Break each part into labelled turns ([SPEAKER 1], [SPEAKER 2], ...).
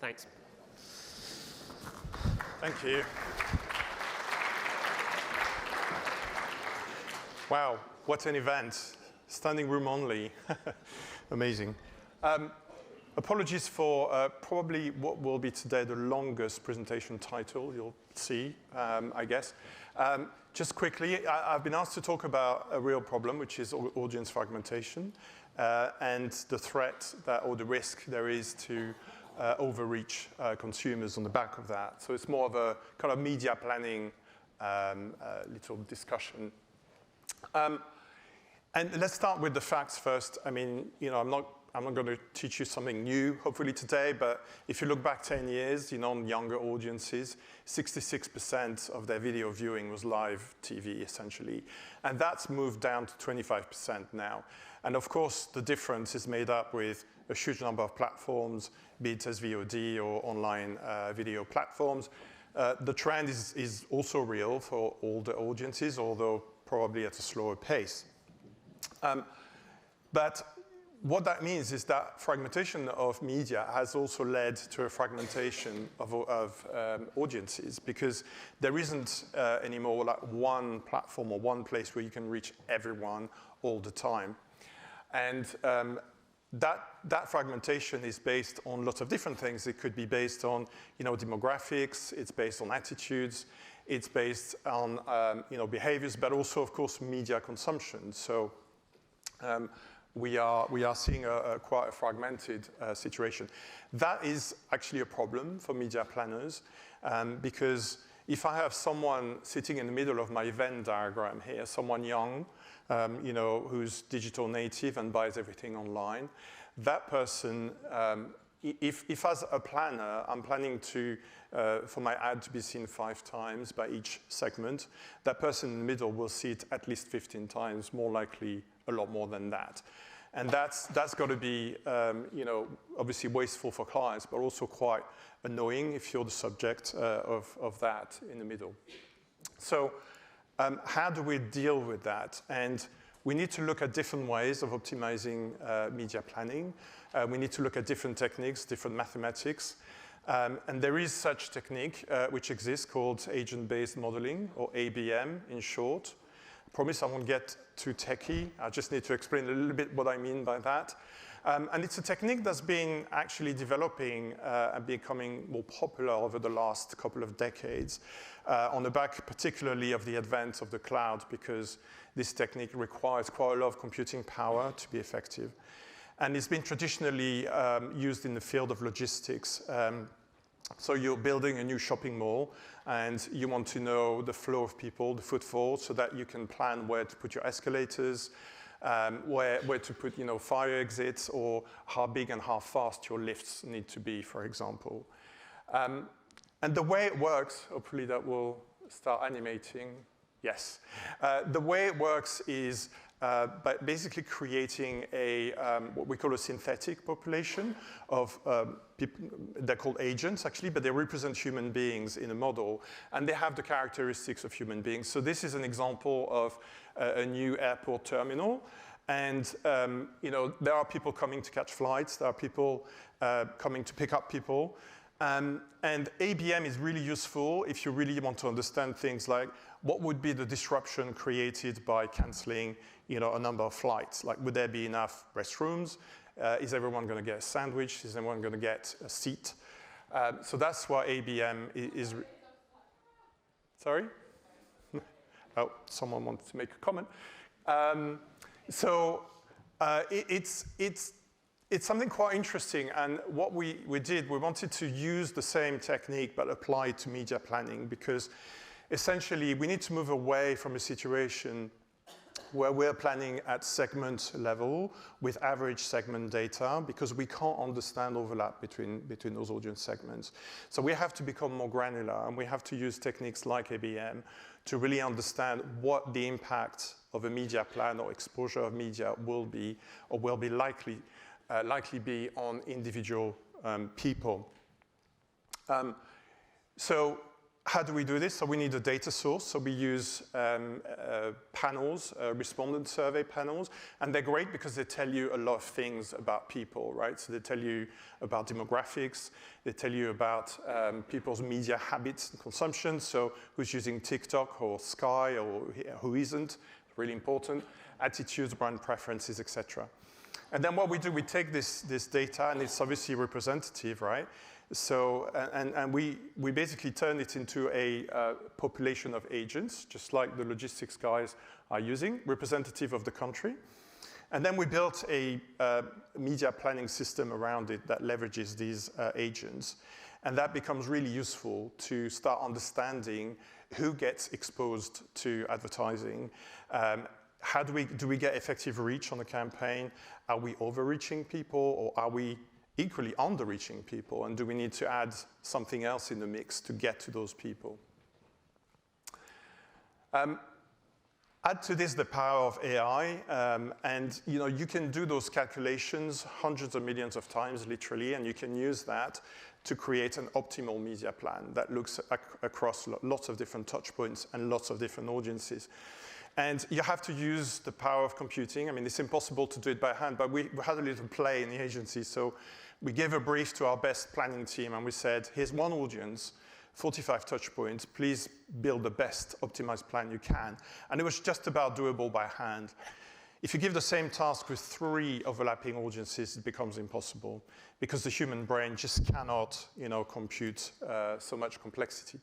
[SPEAKER 1] Thanks.
[SPEAKER 2] Thank you. Wow, what an event. Standing room only. Amazing. Apologies for probably what will be today the longest presentation title you'll see, I guess. Just quickly, I've been asked to talk about a real problem, which is audience fragmentation, and the threat that, or the risk there is to overreach consumers on the back of that. So it's more of a kind of media planning little discussion. And let's start with the facts first. I mean, you know, I'm not going to teach you something new, hopefully today, but if you look back 10 years, you know, on younger audiences, 66% of their video viewing was live TV, essentially. And that's moved down to 25% now. And of course, the difference is made up with a huge number of platforms, be it as VOD or online video platforms. The trend is also real for older audiences, although probably at a slower pace. But what that means is that fragmentation of media has also led to a fragmentation of audiences, because there isn't anymore like one platform or one place where you can reach everyone all the time. And that fragmentation is based on lots of different things. It could be based on, you know, demographics, it's based on attitudes, it's based on, you know, behaviors, but also, of course, media consumption. So we are seeing quite a fragmented situation. That is actually a problem for media planners, because if I have someone sitting in the middle of my Venn diagram here, someone young, you know, who's digital native and buys everything online, that person, if as a planner, I'm planning for my ad to be seen 5 times by each segment, that person in the middle will see it at least 15 times, more likely a lot more than that. And that's got to be, you know, obviously wasteful for clients, but also quite annoying if you're the subject of that in the middle. So how do we deal with that? And we need to look at different ways of optimizing media planning. We need to look at different techniques, different mathematics. And there is such technique which exists called agent-based modeling, or ABM in short. I promise I won't get too techie. I just need to explain a little bit what I mean by that. And it's a technique that's been actually developing and becoming more popular over the last couple of decades, on the back particularly of the advent of the cloud, because this technique requires quite a lot of computing power to be effective. And it's been traditionally used in the field of logistics. So you're building a new shopping mall, and you want to know the flow of people, the footfall, so that you can plan where to put your escalators, where to put, you know, fire exits, or how big and how fast your lifts need to be, for example. And the way it works, hopefully that will start animating. Yes. The way it works is by basically creating what we call a synthetic population of people. They're called agents, actually, but they represent human beings in a model, and they have the characteristics of human beings. So this is an example of a new airport terminal. And you know, there are people coming to catch flights. There are people coming to pick up people. And ABM is really useful if you really want to understand things like what would be the disruption created by canceling, you know, a number of flights. Like, would there be enough restrooms? Is everyone going to get a sandwich? Is everyone going to get a seat? So that's what ABM is. Sorry? Oh, someone wanted to make a comment. It's something quite interesting, and what we did, we wanted to use the same technique but apply it to media planning, because essentially we need to move away from a situation where we're planning at segment level with average segment data, because we can't understand overlap between those audience segments. So we have to become more granular, and we have to use techniques like ABM to really understand what the impact of a media plan or exposure of media will be, or will be likely be on individual people. So How do we do this? So we need a data source. So we use panels, respondent survey panels, and they're great because they tell you a lot of things about people, right? So they tell you about demographics, they tell you about people's media habits and consumption, so who's using TikTok or Sky or who isn't, really important, attitudes, brand preferences, etc. And then what we do, we take this data, and it's obviously representative, right? So, and we basically turn it into a population of agents, just like the logistics guys are using, representative of the country. And then we built a media planning system around it that leverages these agents. And that becomes really useful to start understanding who gets exposed to advertising. How do we get effective reach on a campaign? Are we overreaching people, or are we equally under-reaching people, and do we need to add something else in the mix to get to those people? Add to this the power of AI, and you can do those calculations hundreds of millions of times, literally, and you can use that to create an optimal media plan that looks across lots of different touch points and lots of different audiences. And you have to use the power of computing. I mean, it's impossible to do it by hand, but we had a little play in the agency. So we gave a brief to our best planning team, and we said, here's one audience, 45 touch points. Please build the best optimized plan you can. And it was just about doable by hand. If you give the same task with 3 overlapping audiences, it becomes impossible because the human brain just cannot, compute so much complexity.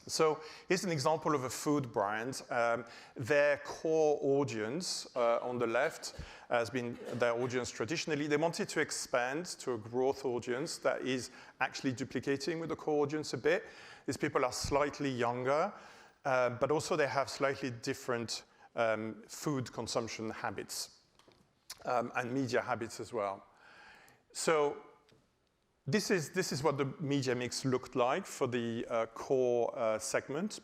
[SPEAKER 2] So here's an example of a food brand. Their core audience on the left has been their audience traditionally. They wanted to expand to a growth audience that is actually duplicating with the core audience a bit. These people are slightly younger, but also they have slightly different food consumption habits and media habits as well. So this is what the media mix looked like for the core segment.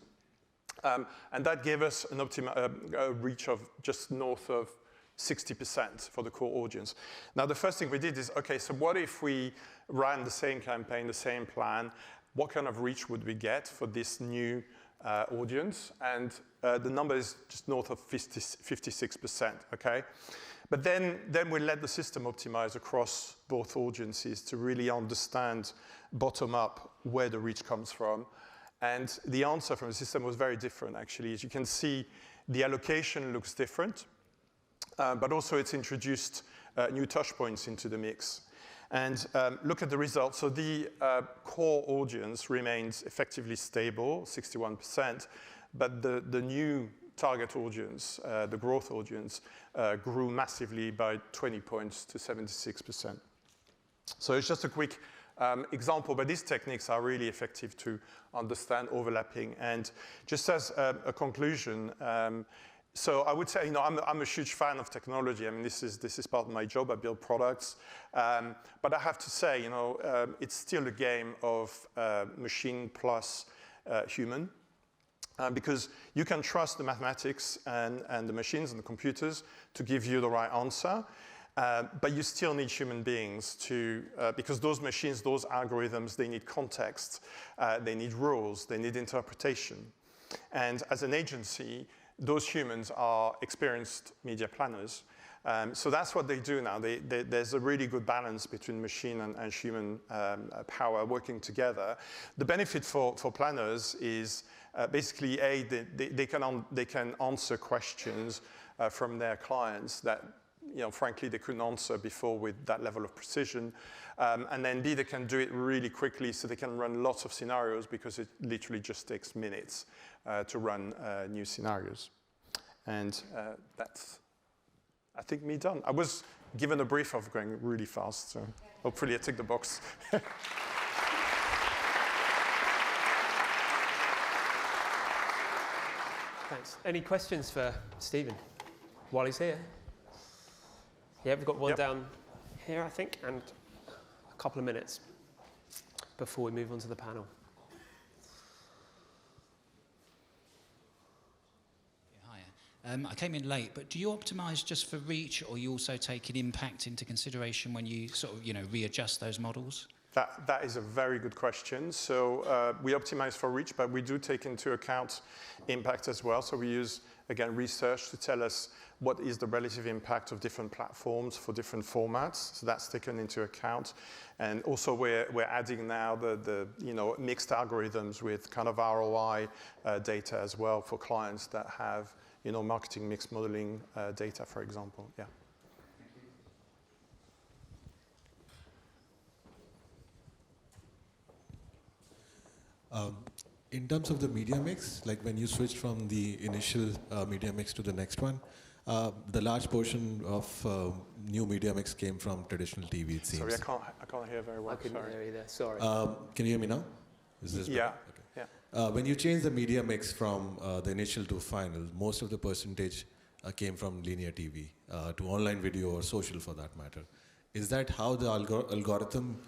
[SPEAKER 2] And that gave us a reach of just north of 60% for the core audience. Now, the first thing we did is, okay, so what if we ran the same campaign, the same plan? What kind of reach would we get for this new audience? And the number is just north of 56%, okay? But then we let the system optimize across both audiences to really understand bottom up where the reach comes from. And the answer from the system was very different, actually. As you can see, the allocation looks different, but also it's introduced new touch points into the mix. And look at the results. So the core audience remains effectively stable, 61%, but the new target audience, the growth audience, grew massively by 20 points to 76%. So it's just a quick example, but these techniques are really effective to understand overlapping. And just as a conclusion, so I would say, I'm a huge fan of technology. I mean, this is part of my job. I build products. But I have to say, it's still a game of machine plus human. Because you can trust the mathematics and the machines and the computers to give you the right answer, but you still need human beings because those machines, those algorithms, they need context, they need rules, they need interpretation. And as an agency, those humans are experienced media planners. So that's what they do now. There's a really good balance between machine and human power working together. The benefit for planners is basically, they can answer questions from their clients that, frankly, they couldn't answer before with that level of precision. And then B, they can do it really quickly, so they can run lots of scenarios because it literally just takes minutes to run new scenarios. And that's, I think, me done. I was given a brief of going really fast, so hopefully I tick the box.
[SPEAKER 1] Thanks. Any questions for Stephen while he's here? Yeah, we've got one down here, I think, and a couple of minutes before we move on to the panel.
[SPEAKER 3] I came in late, but do you optimise just for reach, or you also take an impact into consideration when you sort of, readjust those models?
[SPEAKER 2] That is a very good question. So we optimize for reach, but we do take into account impact as well. So we use, again, research to tell us what is the relative impact of different platforms for different formats. So that's taken into account. And also we're adding now the mixed algorithms with kind of ROI data as well for clients that have marketing mix modeling data, for example. Yeah.
[SPEAKER 4] In terms of the media mix, like when you switched from the initial media mix to the next one, the large portion of new media mix came from traditional TV, it seems.
[SPEAKER 2] Sorry, I can't hear very well.
[SPEAKER 1] I couldn't hear either, sorry.
[SPEAKER 4] Can you hear me now? Is this
[SPEAKER 2] yeah.
[SPEAKER 4] Okay.
[SPEAKER 2] Yeah.
[SPEAKER 4] When you change the media mix from the initial to final, most of the percentage came from linear TV to online video or social for that matter. Is that how the algorithm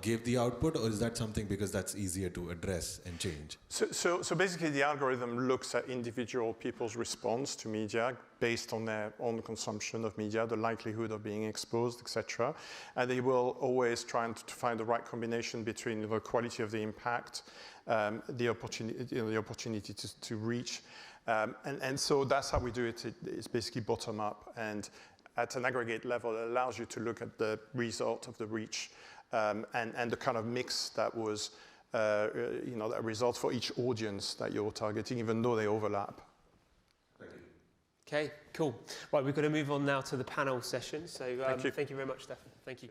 [SPEAKER 4] gave the output, or is that something because that's easier to address and change?
[SPEAKER 2] So basically the algorithm looks at individual people's response to media based on their own consumption of media, the likelihood of being exposed, etc. And they will always try to find the right combination between the quality of the impact, the opportunity to reach. And so that's how we do it. It's basically bottom up. And at an aggregate level, it allows you to look at the result of the reach and the kind of mix that was, that results for each audience that you're targeting, even though they overlap.
[SPEAKER 4] Thank you.
[SPEAKER 1] Okay, cool. Right, we've got to move on now to the panel session. So thank you very much, Stefan. Thank you.